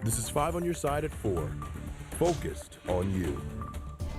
This is 5 on your side at 4. Focused on you.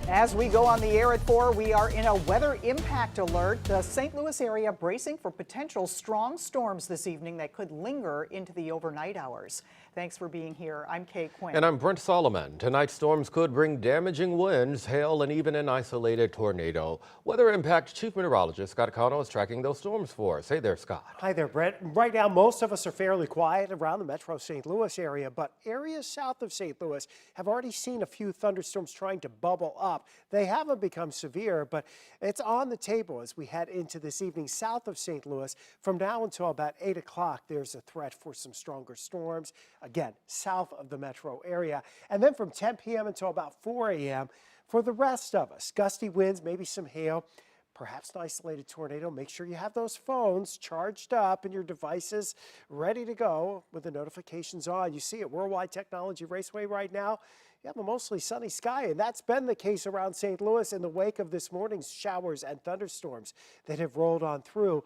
As we go on the air at 4, we are in a weather impact alert. The St. Louis area bracing for potential strong storms this evening that could linger into the overnight hours. Thanks for being here. I'm Kay Quinn. And I'm Brent Solomon. Tonight's storms could bring damaging winds, hail, and even an isolated tornado. Weather Impact Chief Meteorologist Scott Cano is tracking those storms for us. Hey there, Scott. Hi there, Brent. Right now, most of us are fairly quiet around the metro St. Louis area, but areas south of St. Louis have already seen a few thunderstorms trying to bubble up. They haven't become severe, but it's on the table as we head into this evening south of St. Louis. From now until about 8 o'clock, there's a threat for some stronger storms, again, south of the metro area. And then from 10 p.m. until about 4 a.m., for the rest of us, gusty winds, maybe some hail, perhaps an isolated tornado. Make sure you have those phones charged up and your devices ready to go with the notifications on. You see at Worldwide Technology Raceway right now, you have a mostly sunny sky, and that's been the case around St. Louis in the wake of this morning's showers and thunderstorms that have rolled on through.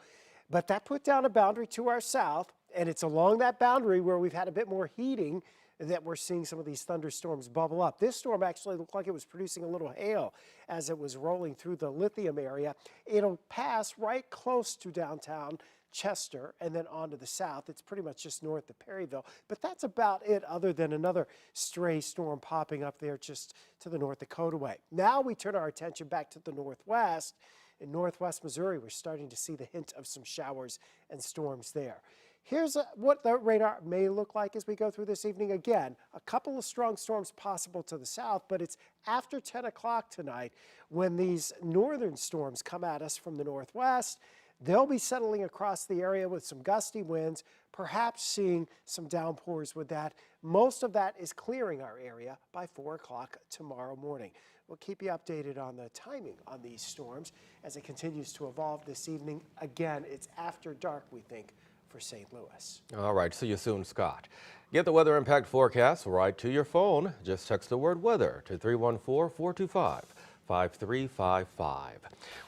But that put down a boundary to our south, and it's along that boundary where we've had a bit more heating that we're seeing some of these thunderstorms bubble up. This storm actually looked like it was producing a little hail as it was rolling through the Lithium area. It'll pass right close to downtown Chester and then on to the south. It's pretty much just north of Perryville, but that's about it other than another stray storm popping up there just to the North Dakota way. Now we turn our attention back to the northwest. In northwest Missouri, we're starting to see the hint of some showers and storms there. Here's what the radar may look like as we go through this evening. Again, a couple of strong storms possible to the south, but it's after 10 o'clock tonight when these northern storms come at us from the northwest. They'll be settling across the area with some gusty winds, perhaps seeing some downpours with that. Most of that is clearing our area by 4 o'clock tomorrow morning. We'll keep you updated on the timing on these storms as it continues to evolve this evening. Again, it's after dark, we think, for St. Louis. All right, see you soon, Scott. Get the weather impact forecast right to your phone. Just text the word weather to 314-425-5355.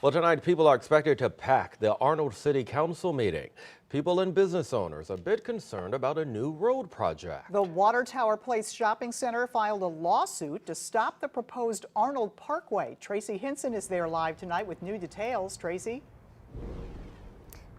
Well, tonight people are expected to pack the Arnold City Council meeting. People and business owners a bit concerned about a new road project. The Water Tower Place Shopping Center filed a lawsuit to stop the proposed Arnold Parkway. Tracy Hinson is there live tonight with new details. Tracy?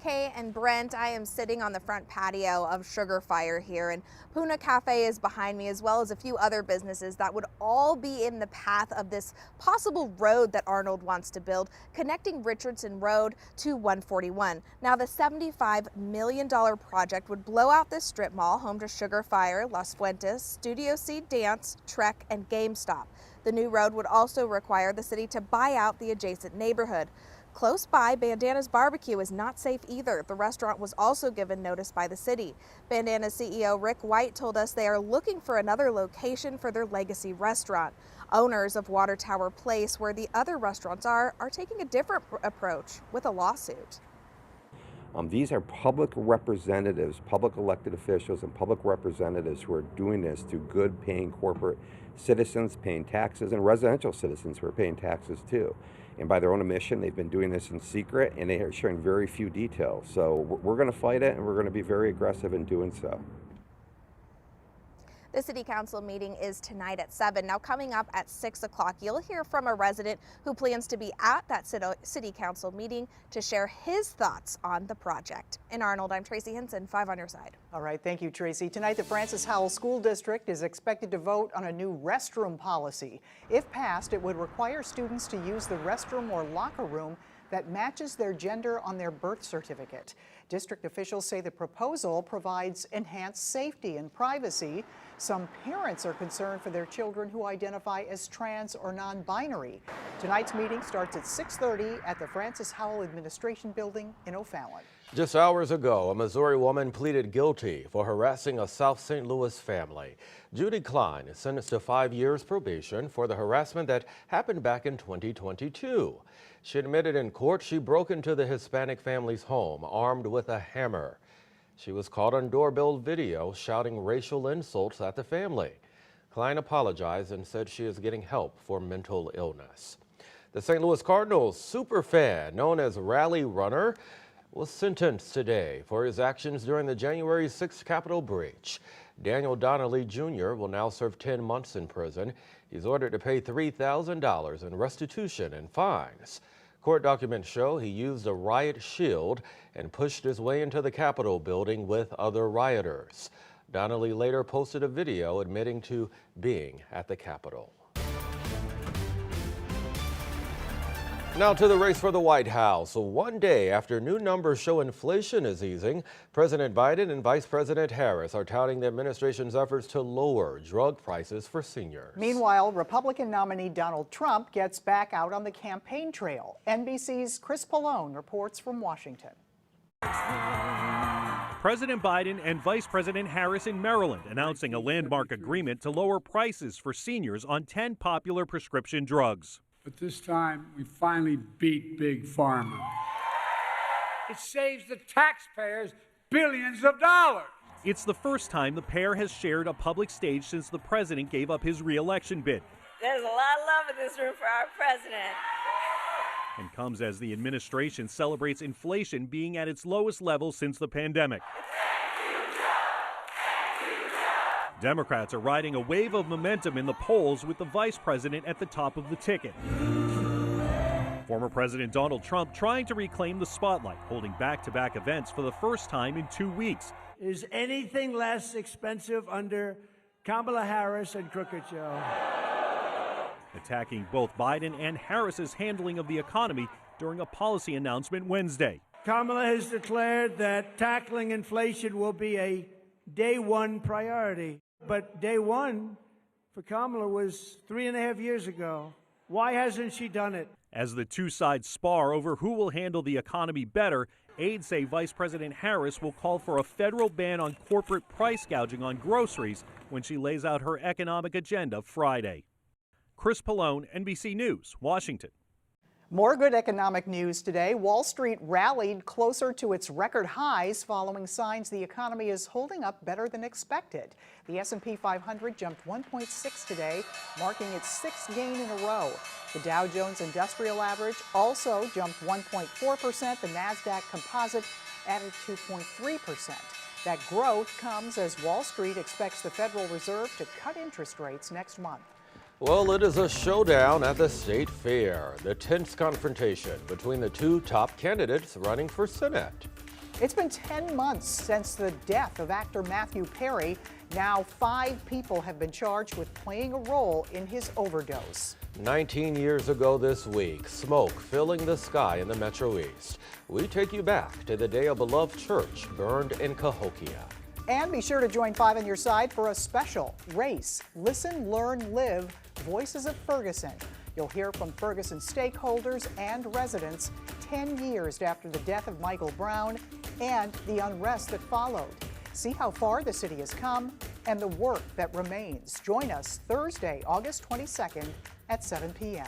Kay and Brent, I am sitting on the front patio of Sugar Fire here, and Puna Cafe is behind me, as well as a few other businesses that would all be in the path of this possible road that Arnold wants to build, connecting Richardson Road to 141. Now, the $75 million project would blow out this strip mall, home to Sugar Fire, Las Fuentes, Studio C Dance, Trek, and GameStop. The new road would also require the city to buy out the adjacent neighborhood. Close by, Bandana's Barbecue is not safe either. The restaurant was also given notice by the city. Bandana's CEO Rick White told us they are looking for another location for their legacy restaurant. Owners of Water Tower Place, where the other restaurants are taking a different approach with a lawsuit. These are public representatives, public elected officials and public representatives who are doing this to good paying corporate citizens paying taxes and residential citizens who are paying taxes too. And by their own admission, they've been doing this in secret and they are sharing very few details. So we're going to fight it and we're going to be very aggressive in doing so. The City Council meeting is tonight at 7. Now, coming up at 6 o'clock, you'll hear from a resident who plans to be at that City Council meeting to share his thoughts on the project. In Arnold, I'm Tracy Hinson, 5 on your side. All right, thank you, Tracy. Tonight, the Francis Howell School District is expected to vote on a new restroom policy. If passed, it would require students to use the restroom or locker room that matches their gender on their birth certificate. District officials say the proposal provides enhanced safety and privacy. Some parents are concerned for their children who identify as trans or non-binary. Tonight's meeting starts at 6:30 at the Francis Howell Administration Building in O'Fallon. Just hours ago, a Missouri woman pleaded guilty for harassing a South St. Louis family. Judy Klein is sentenced to 5 years probation for the harassment that happened back in 2022. She admitted in court she broke into the Hispanic family's home armed with a hammer. She was caught on doorbell video shouting racial insults at the family. Klein apologized and said she is getting help for mental illness. The St. Louis Cardinals superfan, known as Rally Runner, was sentenced today for his actions during the January 6th Capitol breach. Daniel Donnelly Jr. will now serve 10 months in prison. He's ordered to pay $3,000 in restitution and fines. Court documents show he used a riot shield and pushed his way into the Capitol building with other rioters. Donnelly later posted a video admitting to being at the Capitol. Now to the race for the White House. One day after new numbers show inflation is easing, President Biden and Vice President Harris are touting the administration's efforts to lower drug prices for seniors. Meanwhile, Republican nominee Donald Trump gets back out on the campaign trail. NBC's Chris Pallone reports from Washington. President Biden and Vice President Harris in Maryland announcing a landmark agreement to lower prices for seniors on 10 popular prescription drugs. But this time, we finally beat Big Pharma. It saves the taxpayers billions of dollars. It's the first time the pair has shared a public stage since the president gave up his re-election bid. There's a lot of love in this room for our president. And comes as the administration celebrates inflation being at its lowest level since the pandemic. Democrats are riding a wave of momentum in the polls with the vice president at the top of the ticket. Former President Donald Trump trying to reclaim the spotlight, holding back-to-back events for the first time in 2 weeks. Is anything less expensive under Kamala Harris and Crooked Joe? Attacking both Biden and Harris's handling of the economy during a policy announcement Wednesday. Kamala has declared that tackling inflation will be a day one priority. But day one for Kamala was 3.5 years ago. Why hasn't she done it? As the two sides spar over who will handle the economy better, aides say Vice President Harris will call for a federal ban on corporate price gouging on groceries when she lays out her economic agenda Friday. Chris Pallone, NBC News, Washington. More good economic news today. Wall Street rallied closer to its record highs following signs the economy is holding up better than expected. The S&P 500 jumped 1.6 today, marking its sixth gain in a row. The Dow Jones Industrial Average also jumped 1.4%. The NASDAQ Composite added 2.3%. That growth comes as Wall Street expects the Federal Reserve to cut interest rates next month. Well, it is a showdown at the state fair. The tense confrontation between the two top candidates running for Senate. It's been 10 months since the death of actor Matthew Perry. Now 5 people have been charged with playing a role in his overdose. 19 years ago this week, smoke filling the sky in the Metro East. We take you back to the day a beloved church burned in Cahokia. And be sure to join 5 on your side for a special Race, Listen, Learn, Live, Voices of Ferguson. You'll hear from Ferguson stakeholders and residents 10 years after the death of Michael Brown and the unrest that followed. See how far the city has come and the work that remains. Join us Thursday, August 22nd at 7 p.m.